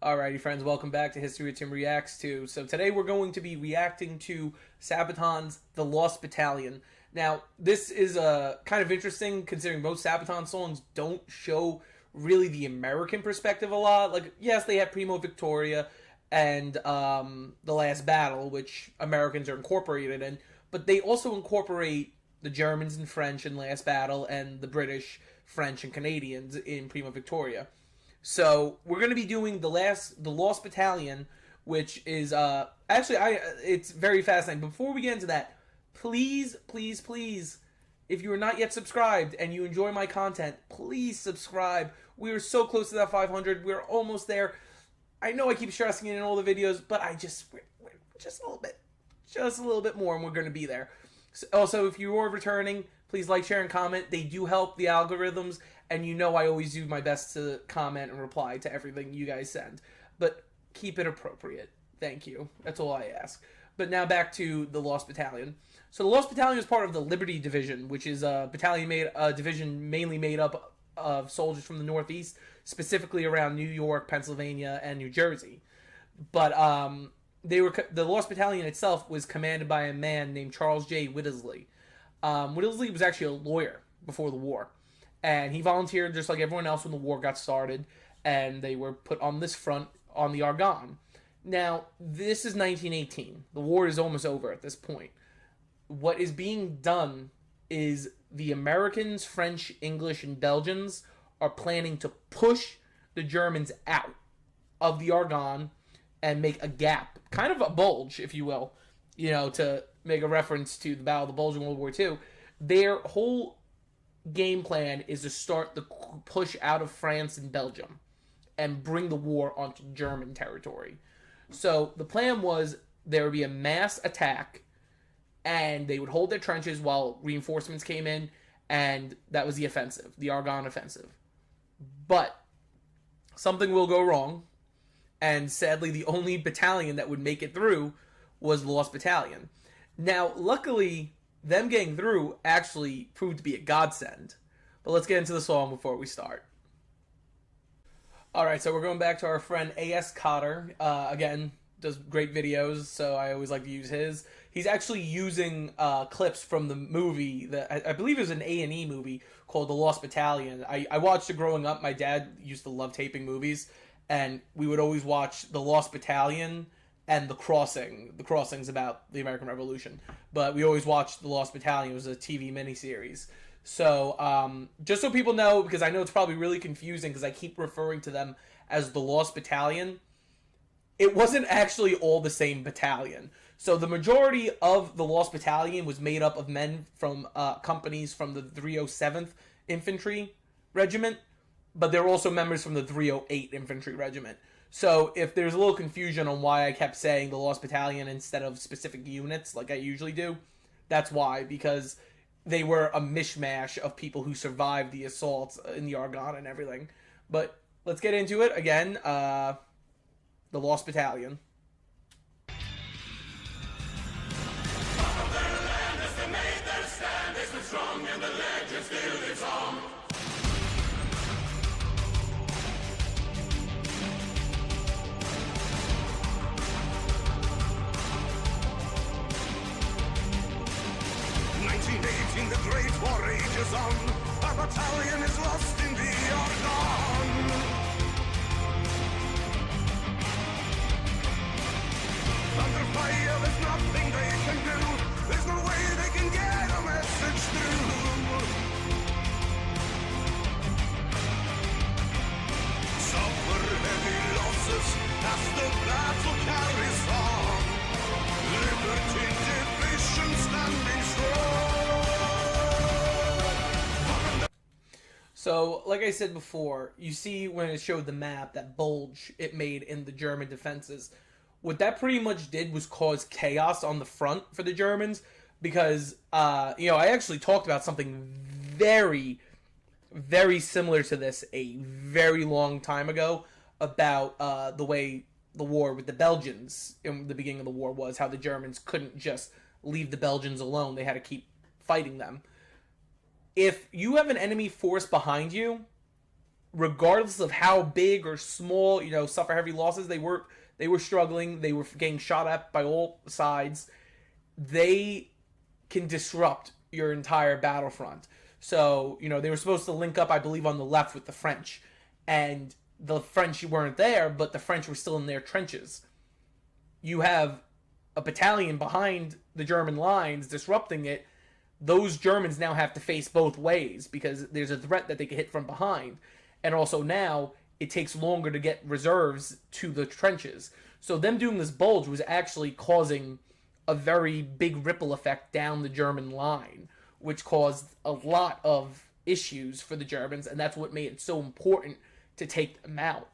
Alrighty, friends, welcome back to History With Tym Reacts 2. So today we're going to be reacting to Sabaton's The Lost Battalion. Now, this is kind of interesting considering most Sabaton songs don't show really the American perspective a lot. Like, yes, they have Primo Victoria and The Last Battle, which Americans are incorporated in, but they also incorporate the Germans and French in Last Battle and the British, French, and Canadians in Primo Victoria. So we're going to be doing the Lost Battalion, which is it's very fascinating. Before we get into that, please, if you are not yet subscribed and you enjoy my content, please subscribe. We are so close to that 500. We're almost there. I know I keep stressing it in all the videos, but we're just a little bit more, and we're going to be there. So, also, if you are returning, please like, share, and comment. They do help the algorithms, and you know I always do my best to comment and reply to everything you guys send. But keep it appropriate. Thank you. That's all I ask. But now back to the Lost Battalion. So the Lost Battalion is part of the Liberty Division, which is a division mainly made up of soldiers from the Northeast, specifically around New York, Pennsylvania, and New Jersey. But the Lost Battalion itself was commanded by a man named Charles J. Whittlesey. Whittlesey was actually a lawyer before the war, and he volunteered just like everyone else when the war got started, and they were put on this front on the Argonne. Now, this is 1918. The war is almost over at this point. What is being done is the Americans, French, English, and Belgians are planning to push the Germans out of the Argonne and make a gap, kind of a bulge, if you will, to make a reference to the Battle of the Bulge in World War II. Their whole game plan is to start the push out of France and Belgium and bring the war onto German territory. So the plan was there would be a mass attack, and they would hold their trenches while reinforcements came in, and that was the offensive, the Argonne Offensive. But something will go wrong, and sadly the only battalion that would make it through was the Lost Battalion. Now, luckily, them getting through actually proved to be a godsend. But let's get into the song before we start. Alright, so we're going back to our friend ASCotter. Again, does great videos, so I always like to use his. He's actually using clips from the movie that I believe it was an A&E movie called The Lost Battalion. I watched it growing up. My dad used to love taping movies, and we would always watch The Lost Battalion and The Crossing. The Crossing's about the American Revolution. But we always watched The Lost Battalion. It was a TV miniseries. So, just so people know, because I know it's probably really confusing because I keep referring to them as The Lost Battalion, it wasn't actually all the same battalion. So the majority of the Lost Battalion was made up of men from companies from the 307th Infantry Regiment, but there were also members from the 308 Infantry Regiment. So if there's a little confusion on why I kept saying the Lost Battalion instead of specific units like I usually do, that's why, because they were a mishmash of people who survived the assaults in the Argonne and everything. But let's get into it again. The Lost Battalion. 1918, the great war rages on. Our battalion is lost in the Argonne. Under fire, there's nothing they can do. There's no way they can get a message through. Suffer heavy losses as the battle carries on. Liberty Division standing strong. So, like I said before, you see when it showed the map, that bulge it made in the German defenses. What that pretty much did was cause chaos on the front for the Germans, because, I actually talked about something very, very similar to this a very long time ago about the way the war with the Belgians in the beginning of the war was, how the Germans couldn't just leave the Belgians alone. They had to keep fighting them. If you have an enemy force behind you, regardless of how big or small, suffer heavy losses, they were struggling. They were getting shot at by all sides. They can disrupt your entire battlefront. So, they were supposed to link up, I believe, on the left with the French. And the French weren't there, but the French were still in their trenches. You have a battalion behind the German lines disrupting it. Those Germans now have to face both ways because there's a threat that they can hit from behind. And also now, it takes longer to get reserves to the trenches. So them doing this bulge was actually causing a very big ripple effect down the German line, which caused a lot of issues for the Germans, and that's what made it so important to take them out.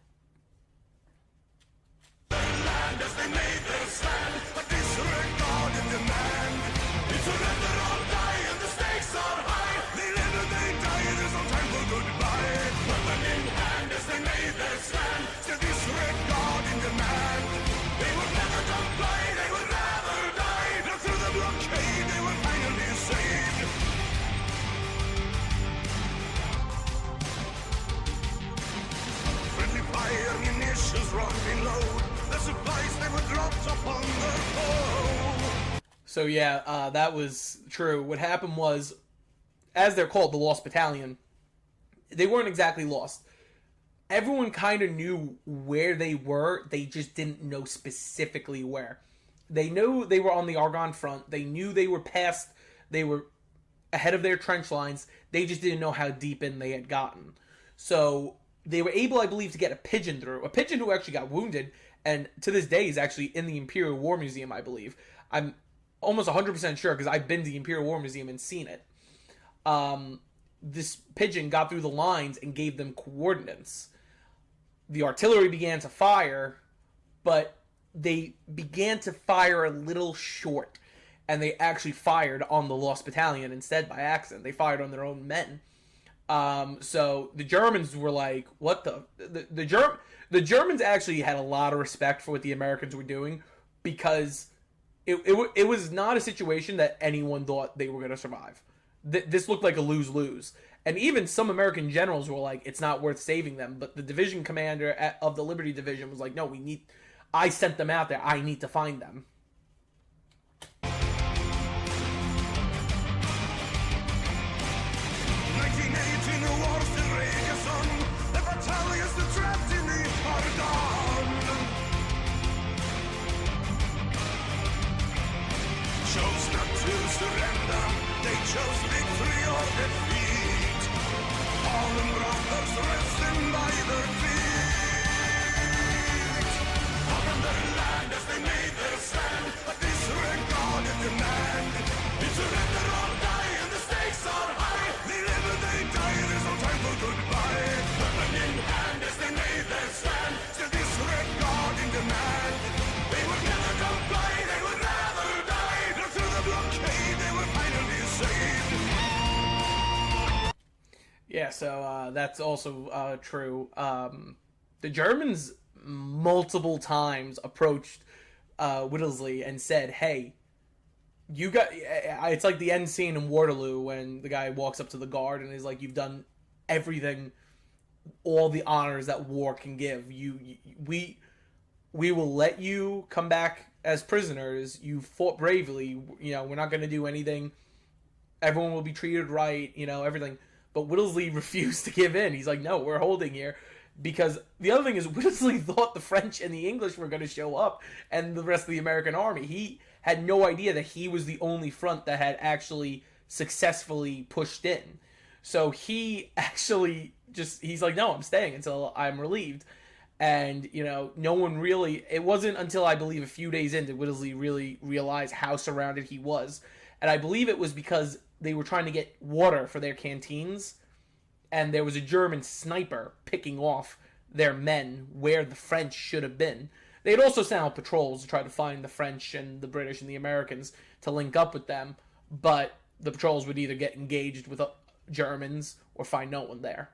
So yeah, that was true. What happened was, as they're called, the Lost Battalion, they weren't exactly lost. Everyone kind of knew where they were, they just didn't know specifically where. They knew they were on the Argonne front, they knew they were ahead of their trench lines, they just didn't know how deep in they had gotten. So they were able, I believe, to get a pigeon through. A pigeon who actually got wounded, and to this day is actually in the Imperial War Museum, I believe. I'm almost 100% sure because I've been to the Imperial War Museum and seen it. This pigeon got through the lines and gave them coordinates. The artillery began to fire, but they began to fire a little short. And they actually fired on the Lost Battalion instead by accident. They fired on their own men. So the Germans were like, what the Germans actually had a lot of respect for what the Americans were doing because it was not a situation that anyone thought they were going to survive. This looked like a lose-lose. And even some American generals were like, it's not worth saving them. But the division commander of the Liberty Division was like, no, I sent them out there. I need to find them. Chose not to surrender, they chose victory or defeat. Fallen brothers resting by their feet. Upon their land as they made their stand, a disregarded demand. It's surrender or die, and the stakes are high. They live and they die, there's no time for goodbye. Weapon in hand as they made their stand, still disregarding demand. They would never comply, they would rather die. Through the blockade, they were finally saved. Yeah, so that's also true. The Germans multiple times approached Whittlesey and said, hey, you got... It's like the end scene in Waterloo when the guy walks up to the guard and is like, you've done everything, all the honors that war can give. We will let you come back as prisoners. You fought bravely. We're not going to do anything. Everyone will be treated right, everything. But Whittlesey refused to give in. He's like, no, we're holding here. Because the other thing is, Whittlesey thought the French and the English were going to show up and the rest of the American army. He had no idea that he was the only front that had actually successfully pushed in. So he actually he's like, no, I'm staying until I'm relieved. And, no one really... It wasn't until, I believe, a few days in did Whittlesey really realize how surrounded he was. And I believe it was because they were trying to get water for their canteens, and there was a German sniper picking off their men where the French should have been. They had also sent out patrols to try to find the French and the British and the Americans to link up with them, but the patrols would either get engaged with Germans or find no one there.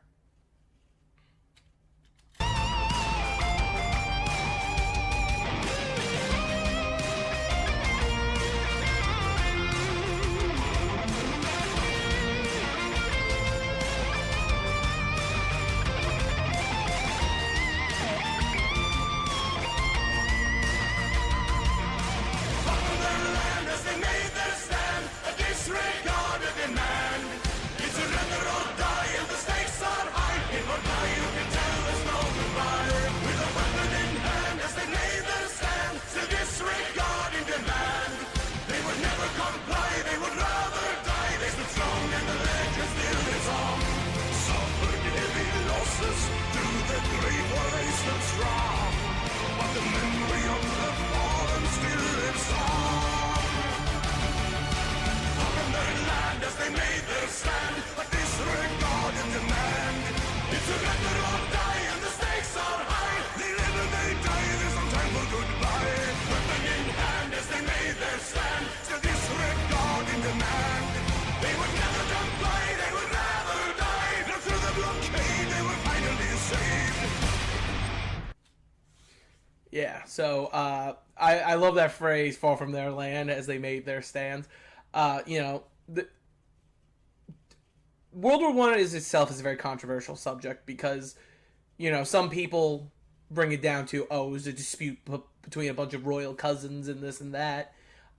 So I love that phrase, "far from their land," as they made their stand. World War One is itself is a very controversial subject because, some people bring it down to, it was a dispute between a bunch of royal cousins and this and that.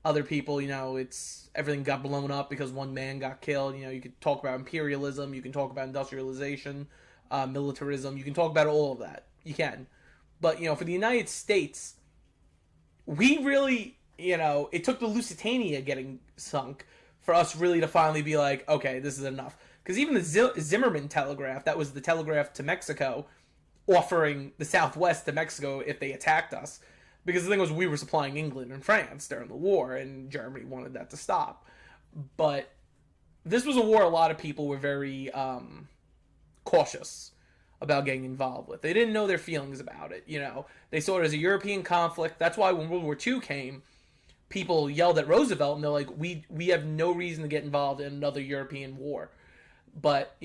Other people, it's everything got blown up because one man got killed. You could talk about imperialism, you can talk about industrialization, militarism, you can talk about all of that. You can. But, for the United States, we really, it took the Lusitania getting sunk for us really to finally be like, okay, this is enough. Because even the Zimmerman telegraph, that was the telegraph to Mexico, offering the Southwest to Mexico if they attacked us. Because the thing was, we were supplying England and France during the war, and Germany wanted that to stop. But this was a war a lot of people were very cautious about getting involved with. They didn't know their feelings about it, They saw it as a European conflict. That's why when World War II came, people yelled at Roosevelt, and they're like, we have no reason to get involved in another European war. But,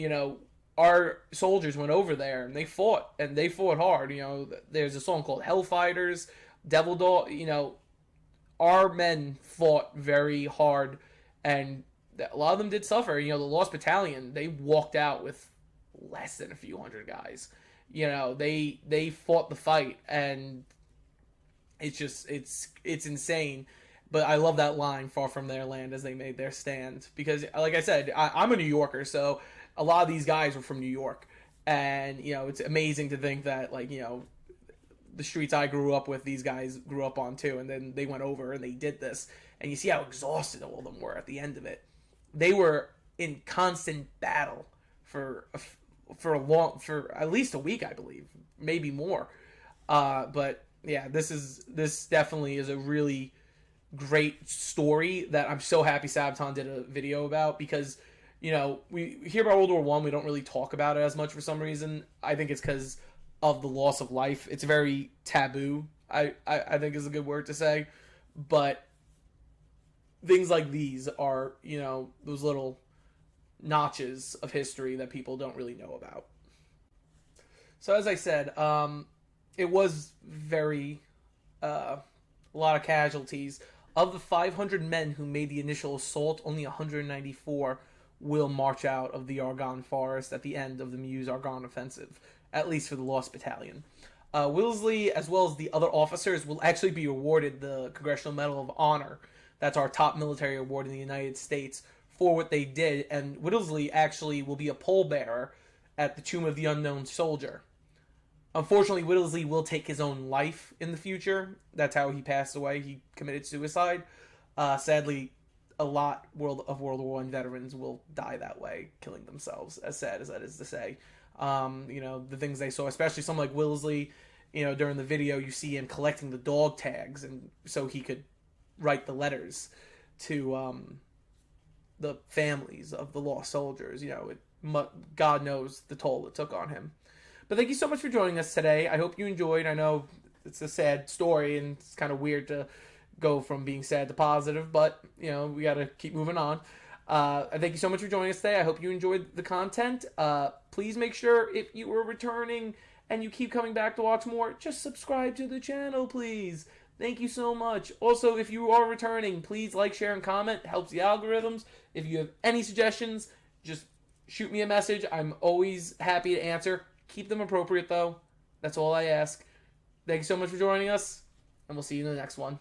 our soldiers went over there, and they fought hard. There's a song called Hellfighters, Devil Dog. Our men fought very hard, and a lot of them did suffer. The Lost Battalion, they walked out with less than a few hundred guys. They fought the fight, and it's insane. But I love that line, "far from their land," as they made their stand. Because, like I said, I'm a New Yorker, so a lot of these guys were from New York. And, it's amazing to think that, the streets I grew up with, these guys grew up on too. And then they went over and they did this. And you see how exhausted all of them were at the end of it. They were in constant battle for at least a week, I believe. Maybe more. But, yeah, this definitely is a really great story that I'm so happy Sabaton did a video about, because we hear about World War One, we don't really talk about it as much for some reason. I think it's because of the loss of life. It's very taboo, I think is a good word to say. But things like these are those little notches of history that people don't really know about. So as I said, it was very a lot of casualties. Of the 500 men who made the initial assault, only 194 will march out of the Argonne Forest at the end of the Meuse-Argonne Offensive, at least for the Lost Battalion. Whittlesey, as well as the other officers, will actually be awarded the Congressional Medal of Honor. That's our top military award in the United States for what they did, and Whittlesey actually will be a pallbearer at the Tomb of the Unknown Soldier. Unfortunately, Whittlesey will take his own life in the future. That's how he passed away. He committed suicide. Sadly, a lot of World War I veterans will die that way, killing themselves, as sad as that is to say. The things they saw, especially someone like Whittlesey, during the video, you see him collecting the dog tags, and so he could write the letters to the families of the lost soldiers. God knows the toll it took on him. But thank you so much for joining us today. I hope you enjoyed. I know it's a sad story, and it's kind of weird to go from being sad to positive, but, we got to keep moving on. Thank you so much for joining us today. I hope you enjoyed the content. Please make sure, if you are returning and you keep coming back to watch more, just subscribe to the channel, please. Thank you so much. Also, if you are returning, please like, share, and comment. It helps the algorithms. If you have any suggestions, just shoot me a message. I'm always happy to answer. Keep them appropriate, though. That's all I ask. Thank you so much for joining us, and we'll see you in the next one.